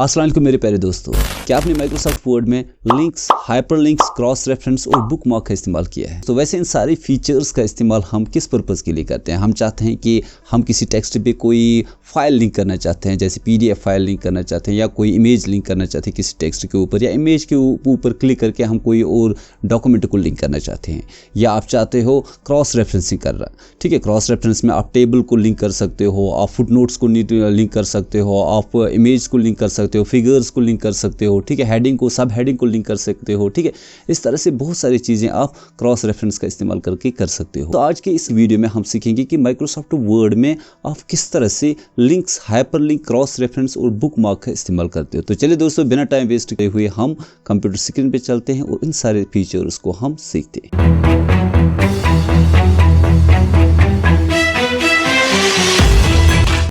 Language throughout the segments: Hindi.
अस्सलाम वालेकुम मेरे प्यारे दोस्तों, क्या आपने माइक्रोसॉफ्ट वर्ड में लिंक्स, हाइपरलिंक्स, क्रॉस रेफरेंस और बुकमार्क का इस्तेमाल किया है? तो वैसे इन सारी फीचर्स का इस्तेमाल हम किस पर्पज़ के लिए करते हैं? हम चाहते हैं कि हम किसी टेक्स्ट पे कोई फाइल लिंक करना चाहते हैं, जैसे पीडीएफ फाइल लिंक करना चाहते हैं या कोई इमेज लिंक करना चाहते हैं किसी टेक्स्ट के ऊपर, या इमेज के ऊपर क्लिक करके हम कोई और डॉक्यूमेंट को लिंक करना चाहते हैं, या आप चाहते हो क्रॉस रेफरेंसिंग कर रहा। ठीक है, क्रॉस रेफरेंस में आप टेबल को लिंक कर सकते हो, आप फुटनोट्स को लिंक कर सकते हो, आप इमेज को लिंक कर सकते हो, फिगर्स को लिंक कर सकते हो। ठीक है, हेडिंग को, सब हेडिंग को लिंक कर सकते हो। ठीक है, इस तरह से बहुत सारी चीज़ें आप क्रॉस रेफरेंस का इस्तेमाल करके कर सकते हो। तो आज के इस वीडियो में हम सीखेंगे कि माइक्रोसॉफ्ट वर्ड में आप किस तरह से लिंक्स, हाइपरलिंक, क्रॉस रेफरेंस और बुकमार्क का इस्तेमाल करते हो। तो चलिए दोस्तों, बिना टाइम वेस्ट किए हुए हम कंप्यूटर स्क्रीन पे चलते हैं और इन सारे फीचर्स को हम सीखते हैं।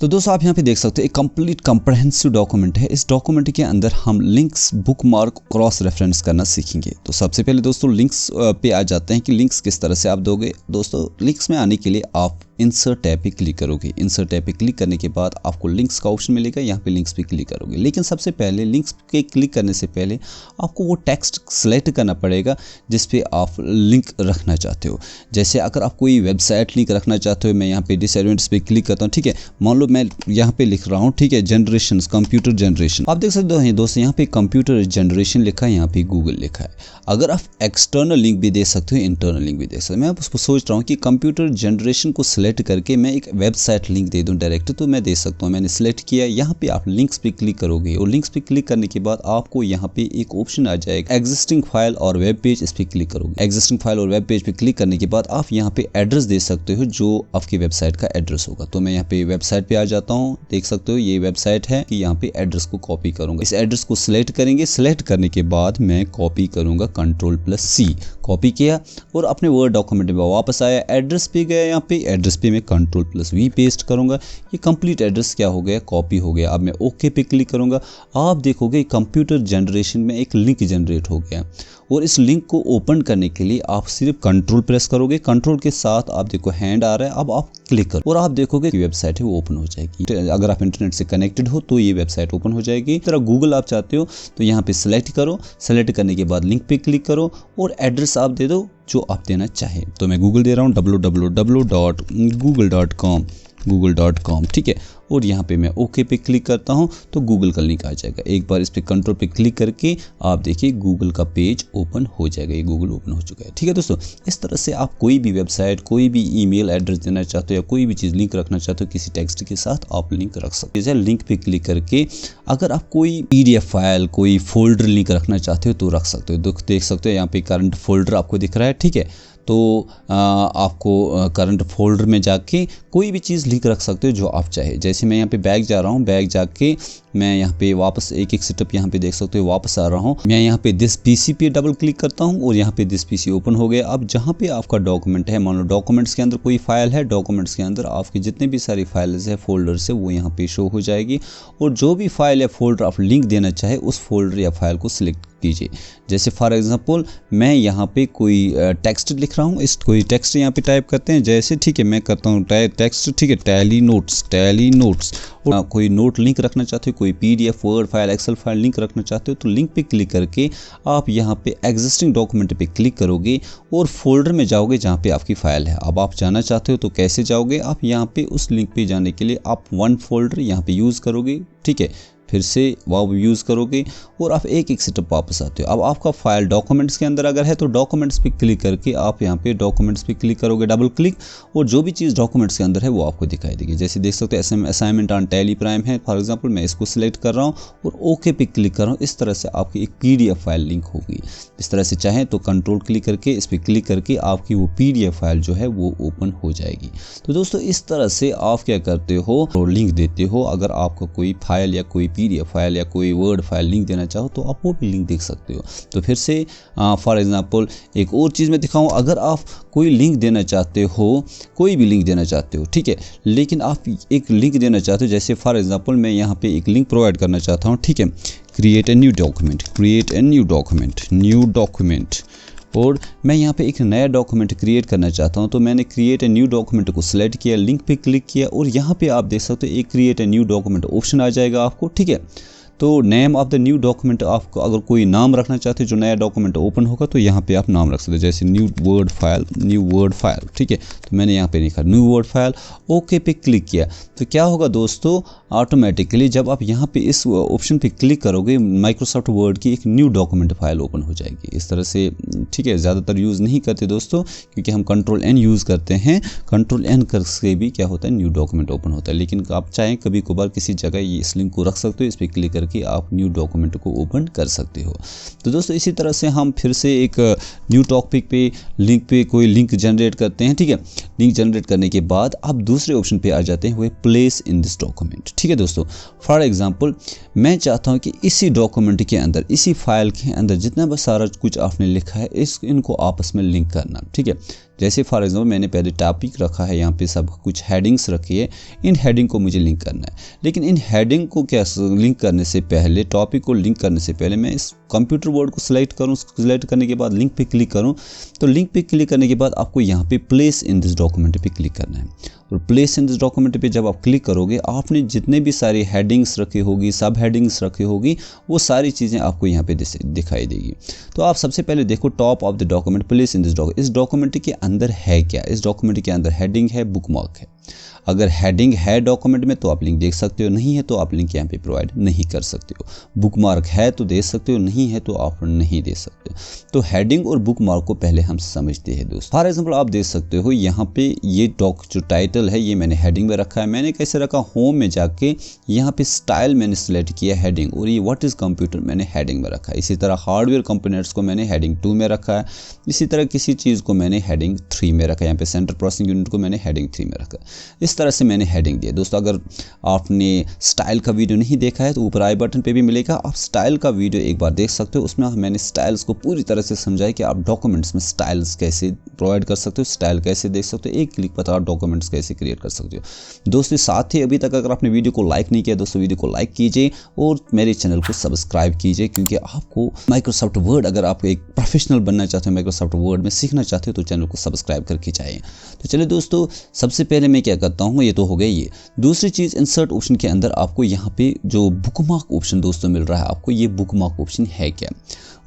तो दोस्तों, आप यहाँ पे देख सकते हो एक कंप्लीट कॉम्प्रहेंसिव डॉक्यूमेंट है। इस डॉक्यूमेंट के अंदर हम लिंक्स, बुकमार्क, क्रॉस रेफरेंस करना सीखेंगे। तो सबसे पहले दोस्तों लिंक्स पे आ जाते हैं कि लिंक्स किस तरह से आप दोगे। दोस्तों, लिंक्स में आने के लिए आप इंसर्ट टैब पे क्लिक करोगे। इंसर्ट टैब पे क्लिक करने के बाद आपको लिंक्स का ऑप्शन मिलेगा, यहाँ पे लिंक्स पे क्लिक करोगे। लेकिन सबसे पहले लिंक्स पे क्लिक करने से पहले आपको वो टेक्स्ट सेलेक्ट करना पड़ेगा जिस पे आप लिंक रखना चाहते हो। जैसे अगर आप कोई वेबसाइट लिंक रखना चाहते हो, मैं यहाँ पे डिसएडवांटेज पे क्लिक करता हूँ। ठीक है, मान लो मैं यहाँ पे लिख रहा हूँ, ठीक है, जनरेशन, कंप्यूटर जनरेशन। आप देख सकते हो दोस्तों, यहाँ पे कंप्यूटर जनरेशन लिखा है, यहाँ पे गूगल लिखा है। अगर आप एक्सटर्नल लिंक भी दे सकते हो, इंटरनल लिंक भी दे सकते हो। मैं उसको सोच रहा हूँ कि कंप्यूटर जनरेशन को सिलेक्ट करके मैं एक वेबसाइट लिंक दे दूँ डायरेक्ट, तो मैं दे सकता हूँ। मैंने सिलेक्ट किया। यहाँ पे आप लिंक्स पे क्लिक करोगे और लिंक्स पे क्लिक करने के बाद आपको यहाँ पे एक ऑप्शन आ जाएगा एग्जिस्टिंग फाइल और वेब पेज। इस पे क्लिक करोगे। एग्जिस्टिंग फाइल और वेब पेज पे क्लिक करने के बाद आप यहाँ पे एड्रेस दे सकते हो जो आपकी वेबसाइट का एड्रेस होगा। तो मैं यहाँ पे वेबसाइट पे आ जाता हूँ। देख सकते हो ये वेबसाइट है कि यहाँ पे एड्रेस को कॉपी करूंगा। इस एड्रेस को सिलेक्ट करेंगे। सिलेक्ट करने के बाद मैं कॉपी करूंगा, Ctrl+C कॉपी किया और अपने वर्ड डॉक्यूमेंट में वापस आया। एड्रेस पे गया, यहाँ पे एड्रेस पे मैं Ctrl+V पेस्ट करूंगा। ये कंप्लीट एड्रेस क्या हो गया, कॉपी हो गया। अब मैं ओके पे क्लिक करूंगा। आप देखोगे कंप्यूटर जनरेशन में एक लिंक जनरेट हो गया और इस लिंक को ओपन करने के लिए आप सिर्फ कंट्रोल प्रेस करोगे। कंट्रोल के साथ आप देखो हैंड आ रहा है। अब आप क्लिक करो और आप देखोगे कि वेबसाइट है वो ओपन हो जाएगी। अगर आप इंटरनेट से कनेक्टेड हो तो ये वेबसाइट ओपन हो जाएगी। इस तरह गूगल आप चाहते हो तो यहाँ पे सिलेक्ट करो। सिलेक्ट करने के बाद लिंक पे क्लिक करो और एड्रेस आप दे दो जो आप देना चाहे। तो मैं गूगल दे रहा हूँ, www.google.com। ठीक है, और यहाँ पे मैं ओके पे क्लिक करता हूँ तो गूगल का लिंक आ जाएगा। एक बार इस पे कंट्रोल पे क्लिक करके आप देखिए गूगल का पेज ओपन हो जाएगा। ये गूगल ओपन हो चुका है। ठीक है दोस्तों, इस तरह से आप कोई भी वेबसाइट, कोई भी ईमेल एड्रेस देना चाहते हो या कोई भी चीज़ लिंक रखना चाहते हो किसी टेक्स्ट के साथ, आप लिंक रख सकते हो। लिंक पे क्लिक करके अगर आप कोई पीडीएफ फाइल, कोई फोल्डर लिंक रखना चाहते हो तो रख सकते हो। देख सकते हो यहाँ पे करंट फोल्डर आपको दिख रहा है। ठीक है, तो आपको करंट फोल्डर में जाके कोई भी चीज़ लिंक रख सकते हो जो आप चाहे। जैसे मैं यहाँ पे बैक जा रहा हूँ, बैक जाके मैं यहाँ पे वापस एक सेटअप यहाँ पे देख सकते हो वापस आ रहा हूँ। मैं यहाँ पे दिस पीसी पे डबल क्लिक करता हूँ और यहाँ पे दिस पीसी ओपन हो गया। अब जहाँ पे आपका डॉक्यूमेंट है, मान लो डॉक्यूमेंट्स के अंदर कोई फाइल है, डॉक्यूमेंट्स के अंदर आपकी जितने भी सारी फाइल्स है, फोल्डर्स है, वो यहाँ पे शो हो जाएगी और जो भी फाइल या फोल्डर आप लिंक देना चाहे उस फोल्डर या फाइल को सिलेक्ट कीजिए। जैसे फॉर एग्जांपल मैं यहाँ पे कोई टेक्स्ट लिख रहा हूँ, इस कोई टेक्स्ट यहाँ पे टाइप करते हैं। जैसे ठीक है, मैं करता हूँ टेक्स्ट, ठीक है, टैली नोट्स। और कोई नोट लिंक रखना चाहते हो, कोई PDF, word file, excel file link रखना चाहते हो तो लिंक पे क्लिक करके आप यहाँ पे एग्जिस्टिंग डॉक्यूमेंट पे क्लिक करोगे और फोल्डर में जाओगे जहाँ पे आपकी फाइल है। अब आप जाना चाहते हो तो कैसे जाओगे, आप यहाँ पे उस लिंक पे जाने के लिए आप वन फोल्डर यहाँ पे यूज़ करोगे। ठीक है, फिर से वो यूज़ करोगे और आप एक सेटअप वापस आते हो। अब आपका फाइल डॉक्यूमेंट्स के अंदर अगर है तो डॉक्यूमेंट्स पे क्लिक करके आप यहाँ पे डॉक्यूमेंट्स पे क्लिक करोगे, डबल क्लिक, और जो भी चीज़ डॉक्यूमेंट्स के अंदर है वो आपको दिखाई देगी। जैसे देख सकते हो असाइनमेंट ऑन टैली प्राइम है, फॉर एग्जांपल मैं इसको सिलेक्ट कर रहा हूँ और ओके पे क्लिक कर रहा हूँ। इस तरह से आपकी एक पीडीएफ फाइल लिंक होगी। इस तरह से चाहें तो कंट्रोल क्लिक करके इस पर क्लिक करके आपकी वो पीडीएफ फाइल जो है वो ओपन हो जाएगी। तो दोस्तों, इस तरह से आप क्या करते हो, लिंक देते हो। अगर आपको कोई फाइल या कोई पीडीएफ फाइल या कोई वर्ड फाइल लिंक देना चाहो तो आप वो भी लिंक देख सकते हो। तो फिर से फॉर एग्जांपल एक और चीज़ मैं दिखाऊं। अगर आप कोई लिंक देना चाहते हो, कोई भी लिंक देना चाहते हो, ठीक है, लेकिन आप एक लिंक देना चाहते हो, जैसे फॉर एग्जांपल मैं यहाँ पे एक लिंक प्रोवाइड करना चाहता हूँ। ठीक है, क्रिएट ए न्यू डॉक्यूमेंट, और मैं यहाँ पे एक नया डॉक्यूमेंट क्रिएट करना चाहता हूँ। तो मैंने क्रिएट ए न्यू डॉक्यूमेंट को सिलेक्ट किया, लिंक पे क्लिक किया और यहाँ पे आप देख सकते हो एक create a new document option आ जाएगा आपको। ठीक है, तो name of the new document, आपको अगर कोई नाम रखना चाहते हो जो नया डॉक्यूमेंट ओपन होगा तो यहाँ पे आप नाम रख सकते हो, जैसे न्यू वर्ड फाइल, ठीक है। तो मैंने यहाँ पे लिखा न्यू वर्ड फाइल, ओके पे क्लिक किया। तो क्या होगा दोस्तों, ऑटोमेटिकली जब आप यहाँ पे इस ऑप्शन पे क्लिक करोगे माइक्रोसॉफ्ट वर्ड की एक न्यू डॉक्यूमेंट फाइल ओपन हो जाएगी इस तरह से, ठीक है। ज़्यादातर यूज़ नहीं करते दोस्तों, क्योंकि हम कंट्रोल एन यूज़ करते हैं। कंट्रोल एन करके भी क्या होता है, न्यू डॉक्यूमेंट ओपन होता है। लेकिन आप चाहें कभी कभार किसी जगह ये इस लिंक को रख सकते हो, इस पर क्लिक करके आप न्यू डॉक्यूमेंट को ओपन कर सकते हो। तो दोस्तों इसी तरह से हम फिर से एक न्यू टॉपिक पे लिंक पे कोई लिंक जनरेट करते हैं, ठीक है। लिंक जनरेट करने के बाद आप दूसरे ऑप्शन पे आ जाते हैं, वो प्लेस इन दिस डॉक्यूमेंट, ठीक है दोस्तों। फॉर एग्जांपल मैं चाहता हूं कि इसी डॉक्यूमेंट के अंदर, इसी फाइल के अंदर जितना भी सारा कुछ आपने लिखा है इनको आपस में लिंक करना, ठीक है। जैसे फॉर एग्जांपल मैंने पहले टॉपिक रखा है, यहाँ पे सब कुछ हेडिंग्स रखी है, इन हेडिंग को मुझे लिंक करना है। लेकिन इन हेडिंग को क्या लिंक करने से पहले, टॉपिक को लिंक करने से पहले मैं इस कंप्यूटर वर्ड को सिलेक्ट करूँ, सिलेक्ट करने के बाद लिंक पे क्लिक करूँ। तो लिंक पे क्लिक करने के बाद आपको यहाँ पे प्लेस इन दिस डॉक्यूमेंट पे क्लिक करना है। और प्लेस इन दिस डॉक्यूमेंट पे जब आप क्लिक करोगे, आपने जितने भी सारी हेडिंग्स रखी होगी, सब हेडिंग्स रखी होगी, वो सारी चीज़ें आपको यहाँ पे दिखाई देगी। तो आप सबसे पहले देखो top of the document, place in this document. इस डॉक्यूमेंट के अंदर है क्या? इस डॉक्यूमेंट के अंदर हेडिंग है, बुकमार्क है। अगर हेडिंग है डॉक्यूमेंट में तो आप लिंक देख सकते हो, नहीं है तो आप लिंक यहाँ पे प्रोवाइड नहीं कर सकते हो। बुकमार्क है तो दे सकते हो, नहीं है तो आप नहीं दे सकते। तो हेडिंग और बुकमार्क को पहले हम समझते हैं दोस्तों। फॉर एग्जांपल आप देख सकते हो यहाँ पे ये जो टाइटल है ये मैंने हेडिंग में रखा है। मैंने कैसे रखा, होम में जाके यहाँ पे स्टाइल मैंने सिलेक्ट किया हेडिंग, और ये व्हाट इज़ कंप्यूटर मैंने हेडिंग में रखा है। इसी तरह हार्डवेयर कंपोनेंट्स को मैंने हेडिंग 2 में रखा है। इसी तरह किसी चीज़ को मैंने हेडिंग 3 में रखा है। यहाँ पे सेंट्रल प्रोसेसिंग यूनिट को मैंने हेडिंग 3 में रखा है। इस तरह से मैंने हेडिंग दिया। दोस्तों अगर आपने स्टाइल का वीडियो नहीं देखा है तो ऊपर आई बटन पे भी मिलेगा, आप स्टाइल का वीडियो एक बार देख सकते हो। उसमें मैंने स्टाइल्स को पूरी तरह से समझाया कि आप डॉक्यूमेंट्स में स्टाइल्स कैसे प्रोवाइड कर सकते हो, स्टाइल कैसे देख सकते हो, एक क्लिक पर आप डॉक्यूमेंट्स कैसे क्रिएट कर सकते हो। दोस्तों साथ ही अभी तक अगर आपने वीडियो को लाइक नहीं किया दोस्तों, वीडियो को लाइक कीजिए और मेरे चैनल को सब्सक्राइब कीजिए, क्योंकि आपको माइक्रोसॉफ्ट वर्ड, अगर आप एक प्रोफेशनल बनना चाहते हो, माइक्रोसॉफ्ट वर्ड में सीखना चाहते हो, तो चैनल को सब्सक्राइब करके जाइए। तो चलिए दोस्तों, सबसे पहले मैं क्या करता हूँ, ये तो हो गया ये। दूसरी चीज़, इंसर्ट ऑप्शन के अंदर आपको यहाँ पे जो बुकमार्क ऑप्शन दोस्तों मिल रहा है आपको, ये बुकमार्क ऑप्शन है क्या?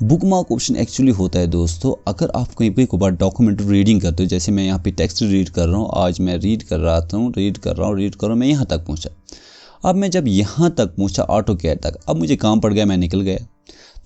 बुकमार्क ऑप्शन एक्चुअली होता है दोस्तों, अगर आप कहीं पे कोई डॉक्यूमेंट रीडिंग करते हो, जैसे मैं यहाँ पे टेक्स्ट रीड कर रहा हूँ, आज मैं रीड कर रहा हूँ, मैं यहाँ तक पहुँचा। अब मैं जब यहाँ तक पहुँचा ऑटोकैड तक, अब मुझे काम पड़ गया, मैं निकल गया,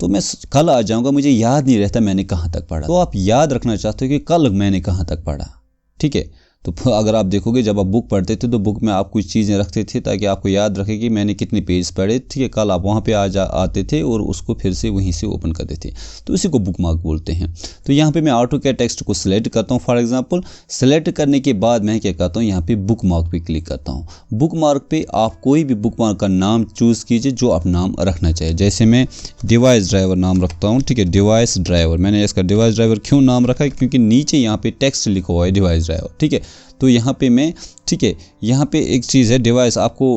तो मैं कल आ जाऊँगा, मुझे याद नहीं रहता मैंने कहाँ तक पढ़ा। तो आप याद रखना चाहते हो कि कल मैंने कहाँ तक पढ़ा, ठीक है। तो अगर आप देखोगे जब आप बुक पढ़ते थे तो बुक में आप कुछ चीज़ें रखते थे ताकि आपको याद रखे कि मैंने कितने पेज पढ़े, ठीक है। कल आप वहाँ पे आते थे और उसको फिर से वहीं से ओपन करते थे, तो इसी को बुकमार्क बोलते हैं। तो यहाँ पे मैं ऑटोकैड टेक्स्ट को सिलेक्ट करता हूँ। फॉर एग्जांपल सिलेक्ट करने के बाद मैं क्या करता हूँ, यहाँ पे बुकमार्क पे क्लिक करता हूँ। बुकमार्क पे आप कोई भी बुकमार्क का नाम चूज़ कीजिए जो आप नाम रखना चाहिए। जैसे मैं डिवाइस ड्राइवर नाम रखता हूँ, ठीक है। डिवाइस ड्राइवर, मैंने इसका डिवाइस ड्राइवर क्यों नाम रखा है, क्योंकि नीचे यहाँ पे टेक्स्ट लिखा हुआ है डिवाइस ड्राइवर, ठीक है। तो यहाँ पे मैं, ठीक है, यहाँ पे एक चीज़ है, डिवाइस आपको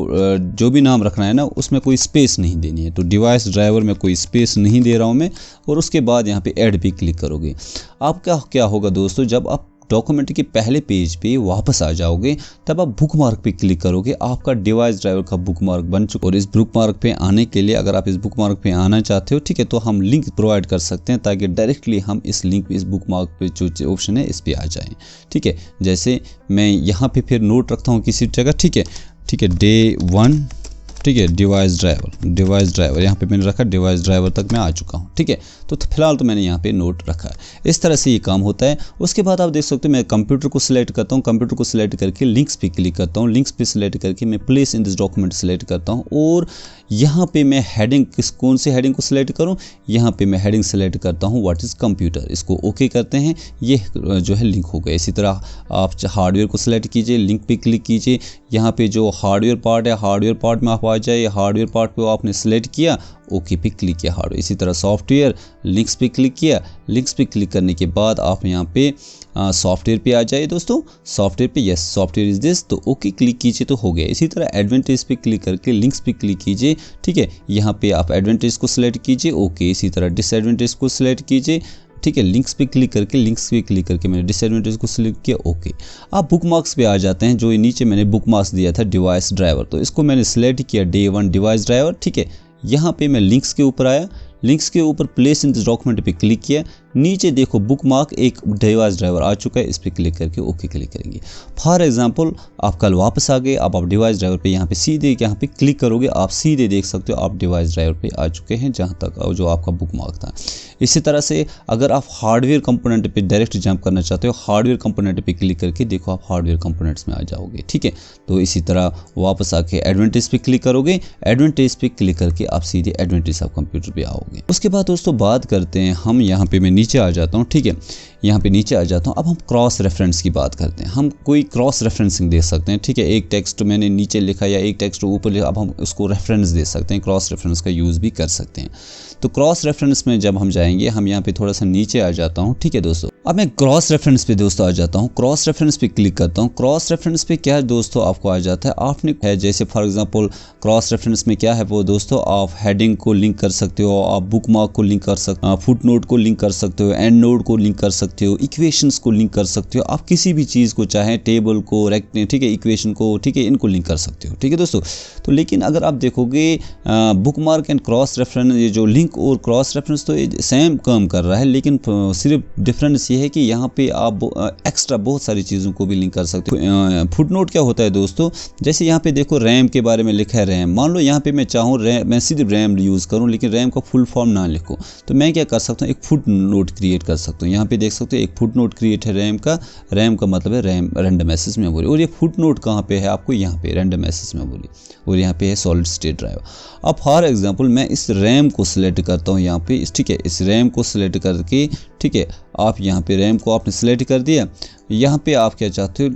जो भी नाम रखना है ना उसमें कोई स्पेस नहीं देनी है। तो डिवाइस ड्राइवर में कोई स्पेस नहीं दे रहा हूँ मैं, और उसके बाद यहाँ पे ऐड पे क्लिक करोगे। आपका क्या होगा दोस्तों, जब आप डॉक्यूमेंट के पहले पेज पे वापस आ जाओगे तब आप बुकमार्क पे क्लिक करोगे, आपका डिवाइस ड्राइवर का बुकमार्क बन चुका। और इस बुकमार्क पे आने के लिए, अगर आप इस बुकमार्क पे आना चाहते हो, ठीक है, तो हम लिंक प्रोवाइड कर सकते हैं ताकि डायरेक्टली हम इस लिंक पे, इस बुकमार्क पे जो ऑप्शन है इस पे आ जाएं, ठीक है। जैसे मैं यहाँ पे फिर नोट रखता हूँ किसी जगह, ठीक है, डे 1, ठीक है, डिवाइस ड्राइवर यहाँ पे मैंने रखा, डिवाइस ड्राइवर तक मैं आ चुका हूँ, ठीक है। तो फिलहाल तो मैंने यहाँ पे नोट रखा है। इस तरह से ये काम होता है। उसके बाद आप देख सकते हो मैं कंप्यूटर को सिलेक्ट करता हूँ, कंप्यूटर को सिलेक्ट करके लिंक्स पे क्लिक करता हूँ, लिंक्स पे सिलेक्ट करके मैं place in this document select करता हूँ, और यहाँ पे मैं हेडिंग, कौन सी हेडिंग को सिलेक्ट करूँ, यहाँ पे मैं हेडिंग सिलेक्ट करता हूँ व्हाट इज़ कंप्यूटर। इसको ओके करते हैं, ये जो है लिंक हो गया। इसी तरह आप हार्डवेयर को सिलेक्ट कीजिए, लिंक पे क्लिक कीजिए, यहाँ पे जो हार्डवेयर पार्ट है, हार्डवेयर पार्ट में आप आ जाइए, हार्डवेयर पार्ट पे आपने सिलेक्ट किया, ओके पे क्लिक किया हार्डवेयर। इसी तरह सॉफ्टवेयर, लिंक्स पे क्लिक किया, लिंक्स पे क्लिक करने के बाद आप यहाँ पे सॉफ्टवेयर पे आ जाइए दोस्तों, सॉफ्टवेयर पे यस सॉफ्टवेयर इज दिस, तो ओके क्लिक कीजिए तो हो गया। इसी तरह एडवांटेज पे क्लिक करके लिंक्स पे क्लिक कीजिए, ठीक है, यहाँ पे आप एडवांटेज को सिलेक्ट कीजिए, ओके। इसी तरह डिसएडवांटेज को सिलेक्ट कीजिए, ठीक है, लिंक्स पे क्लिक करके मैंने डिसएडवांटेज को सिलेक्ट किया, ओके। आप बुकमार्क्स पे आ जाते हैं, जो नीचे मैंने बुकमार्क्स दिया था डिवाइस ड्राइवर, तो इसको मैंने सिलेक्ट किया, डे 1 डिवाइस ड्राइवर, ठीक है। यहाँ पे मैं लिंक्स के ऊपर आया, लिंक्स के ऊपर प्लेस इन दिस डॉक्यूमेंट पे क्लिक किया, नीचे देखो बुकमार्क एक डिवाइस ड्राइवर आ चुका है, इस पर क्लिक करके ओके क्लिक करेंगे। फॉर एग्जांपल आप कल वापस आ गए, अब आप डिवाइस ड्राइवर पे यहाँ पे सीधे यहाँ पे क्लिक करोगे, आप सीधे देख सकते हो आप डिवाइस ड्राइवर पे आ चुके हैं जहाँ तक जो आपका बुकमार्क था। इसी तरह से अगर आप हार्डवेयर कंपोनेंट पे डायरेक्ट जंप करना चाहते हो, हार्डवेयर कंपोनेंट पे क्लिक करके देखो आप हार्डवेयर कंपोनेंट्स में आ जाओगे, ठीक है। तो इसी तरह वापस आके एडवांटेज पे क्लिक करोगे, एडवांटेज पे क्लिक करके आप सीधे एडवांटेज ऑफ कंप्यूटर पे आओगे। उसके बाद दोस्तों बात करते हैं हम, यहाँ पे मैं नीचे आ जाता हूँ, ठीक है, यहाँ पे नीचे आ जाता हूँ। अब हम क्रॉस रेफरेंस की बात करते हैं, हम कोई क्रॉस रेफरेंसिंग दे सकते हैं, ठीक है। एक टेक्स्ट मैंने नीचे लिखा या एक टेक्स्ट ऊपर लिखा, अब हम उसको रेफरेंस दे सकते हैं, क्रॉस रेफरेंस का यूज़ भी कर सकते हैं। तो क्रॉस रेफरेंस में जब हम जाएंगे, हम यहाँ पे थोड़ा सा नीचे आ जाता हूँ, ठीक है दोस्तों। अब मैं क्रॉस रेफरेंस पे दोस्तों आ जाता हूँ, क्रॉस रेफरेंस पे क्लिक करता हूँ। क्रॉस रेफरेंस पे क्या है दोस्तों, आपको आ जाता है, आपने है जैसे फॉर एग्जांपल क्रॉस रेफरेंस में क्या है वो दोस्तों, आप हेडिंग को लिंक कर सकते हो, आप बुकमार्क को लिंक कर सकते हो, फुट नोट को लिंक कर सकते हो, एंड नोट को लिंक कर सकते हो, इक्वेशंस को लिंक कर सकते हो, आप किसी भी चीज़ को चाहे टेबल को, ठीक है, इक्वेशन को, ठीक है, इनको लिंक कर सकते हो, ठीक है दोस्तों। तो लेकिन अगर आप देखोगे बुकमार्क एंड क्रॉस रेफरेंस, ये जो लिंक और क्रॉस रेफरेंस तो सेम काम कर रहा है, लेकिन सिर्फ डिफरेंस ये है कि यहाँ पे आप एक्स्ट्रा बहुत सारी चीज़ों को भी लिंक कर सकते हो। फुटनोट क्या होता है दोस्तों, जैसे यहाँ पे देखो रैम के बारे में लिखा है, रैम, मान लो यहाँ पे मैं चाहूँ मैं सिर्फ रैम यूज़ करूँ लेकिन रैम का फुल फॉर्म ना लिखूँ, तो मैं क्या कर सकता हूँ, एक फुट नोट क्रिएट कर सकता हूँ। यहाँ पे देख सकते हो एक फुट नोट क्रिएट है रैम का मतलब है रैंडम एक्सेस मेमोरी, और ये फुट नोट कहाँ पे है आपको, यहाँ पे रैंडम एक्सेस मेमोरी, और यहाँ पे है सॉलिड स्टेट ड्राइव। अब फॉर एग्जांपल मैं इस रैम को सिलेक्ट करता हूँ यहाँ पे, ठीक है, इस रैम को सिलेक्ट करके, ठीक है, आप यहाँ पे रैम को आपने सिलेक्ट कर दिया। यहाँ पे आप क्या चाहते हो,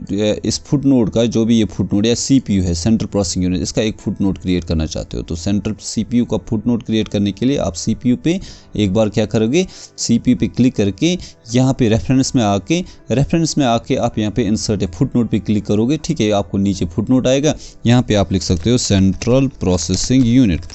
इस फुट नोट का जो भी ये फुट नोट या CPU है, सेंट्रल प्रोसेसिंग यूनिट, इसका एक फुट नोट क्रिएट करना चाहते हो, तो सेंट्रल CPU का फुट नोट क्रिएट करने के लिए आप CPU पे एक बार क्या करोगे, CPU पे क्लिक करके यहाँ पे रेफरेंस में आके आप यहाँ पे इंसर्ट है फुट नोट पे क्लिक करोगे, ठीक है, आपको नीचे फुट नोट आएगा, यहाँ पे आप लिख सकते हो सेंट्रल प्रोसेसिंग यूनिट,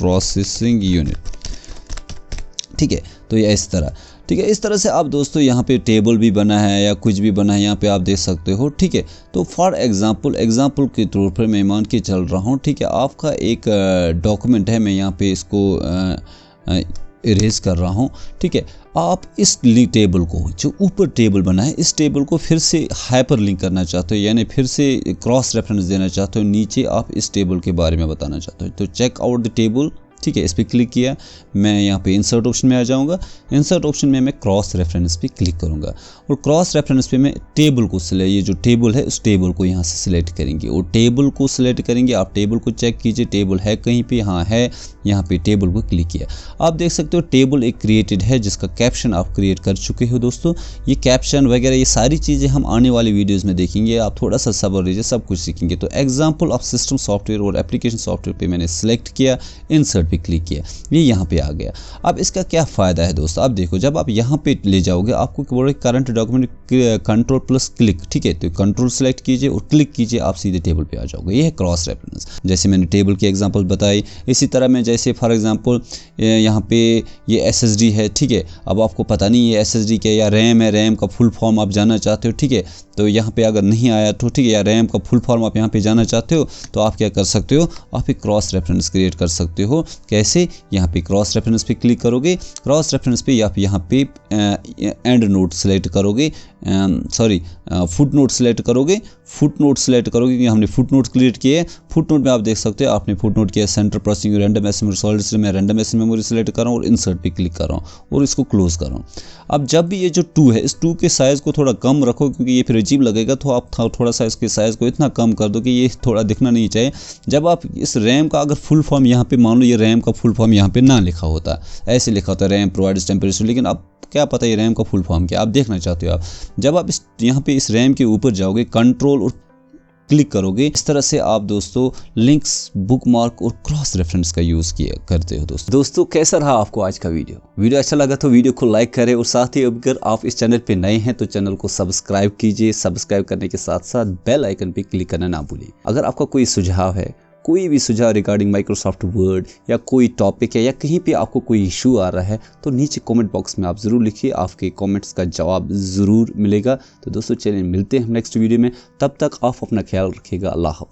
ठीक है। तो ये इस तरह, ठीक है, इस तरह से आप दोस्तों यहाँ पे टेबल भी बना है या कुछ भी बना है, यहाँ पे आप देख सकते हो, ठीक है। तो फॉर एग्जांपल के तौर पर मैं मान के चल रहा हूँ, ठीक है, आपका एक डॉक्यूमेंट है, मैं यहाँ पे इसको इरेज कर रहा हूँ, ठीक है। आप इस टेबल को, जो ऊपर टेबल बना है, इस टेबल को फिर से हाइपर लिंक करना चाहते हो, यानी फिर से क्रॉस रेफरेंस देना चाहते हो, नीचे आप इस टेबल के बारे में बताना चाहते हो, तो चेक आउट द टेबल, ठीक है, इस पर क्लिक किया, मैं यहाँ पे इंसर्ट ऑप्शन में आ जाऊँगा। इंसर्ट ऑप्शन में मैं क्रॉस रेफरेंस पे क्लिक करूँगा, और क्रॉस रेफरेंस पे मैं टेबल को सिलेक्ट, ये जो टेबल है उस टेबल को यहाँ से सिलेक्ट करेंगे, और टेबल को सिलेक्ट करेंगे। आप टेबल को चेक कीजिए, टेबल है कहीं पे, हाँ है, यहाँ पे टेबल को क्लिक किया। आप देख सकते हो टेबल एक क्रिएटेड है जिसका कैप्शन आप क्रिएट कर चुके हो दोस्तों। ये कैप्शन वगैरह ये सारी चीज़ें हम आने वाली वीडियोज़ में देखेंगे, आप थोड़ा सा सब्र लीजिए, सब कुछ सीखेंगे। तो एग्जाम्पल ऑफ सिस्टम सॉफ्टवेयर और एप्लीकेशन सॉफ्टवेयर पे मैंने सेलेक्ट किया, इंसर्ट पे क्लिक किया, ये यहाँ पे आ गया। अब इसका क्या फ़ायदा है दोस्तों, आप देखो जब आप यहाँ पे ले जाओगे आपको बोले current document control plus click, ठीक है, तो कंट्रोल सेलेक्ट कीजिए और क्लिक कीजिए, आप सीधे टेबल पे आ जाओगे। ये है क्रॉस रेफरेंस, जैसे मैंने टेबल की एग्जांपल बताई। इसी तरह मैं जैसे फॉर एग्जांपल यहाँ पे ये SSD है, ठीक है, अब आपको पता नहीं ये SSD क्या या रैम है, रैम का फुल फॉर्म आप जानना चाहते हो, ठीक है, तो यहाँ पे अगर नहीं आया तो ठीक है, या रैम का फुल फॉर्म आप यहाँ पे जाना चाहते हो, तो आप क्या कर सकते हो, आप एक क्रॉस रेफरेंस क्रिएट कर सकते हो। कैसे, यहाँ पे क्रॉस रेफरेंस पे क्लिक करोगे, क्रॉस रेफरेंस पे आप यहाँ पे एंड नोट सेलेक्ट करोगे, फुट नोट सेलेक्ट करोगे, क्योंकि हमने फुट नोट क्रिएट किए। फुट नोट में आप देख सकते हो आपने फुट नोट किया centre processing random access memory solid state में रैंडम एक्सेस मेमोरी सेलेक्ट कर रहा हूँ और इंसर्ट पे क्लिक कर रहा हूँ और इसको क्लोज कर रहा हूँ। अब जब भी ये जो 2 है, इस 2 के साइज़ को थोड़ा कम रखो क्योंकि ये फिर अजीब लगेगा, तो आप थोड़ा सा इसके साइज़ को इतना कम कर दो कि ये थोड़ा दिखना नहीं चाहिए। जब आप इस रैम का अगर फुल फॉर्म यहाँ पे मान लो, ये रैम का फुल फॉर्म यहाँ पे ना लिखा होता, ऐसे लिखा होता रैम प्रोवाइड्स टेम्परेचर, लेकिन अब क्या पता ये रैम का फुल फॉर्म क्या आप देखना चाहते हो। आप जब आप इस यहाँ पे इस रैम के ऊपर जाओगे, कंट्रोल और क्लिक करोगे, इस तरह से आप दोस्तों लिंक्स, बुकमार्क और क्रॉस रेफरेंस का यूज़ किया करते हो। दोस्तों कैसा रहा आपको आज का वीडियो अच्छा लगा तो वीडियो को लाइक करें, और साथ ही अगर आप इस चैनल पे नए हैं तो चैनल को सब्सक्राइब कीजिए। सब्सक्राइब करने के साथ साथ बेल आइकन पे क्लिक करना ना भूलिए। अगर आपका कोई सुझाव है, कोई भी सुझाव रिगार्डिंग माइक्रोसॉफ्ट वर्ड या कोई टॉपिक है या कहीं पे आपको कोई इशू आ रहा है, तो नीचे कमेंट बॉक्स में आप ज़रूर लिखिए, आपके कमेंट्स का जवाब ज़रूर मिलेगा। तो दोस्तों चलिए मिलते हैं हम नेक्स्ट वीडियो में, तब तक आप अपना ख्याल रखिएगा। अल्लाह हाफ़िज़।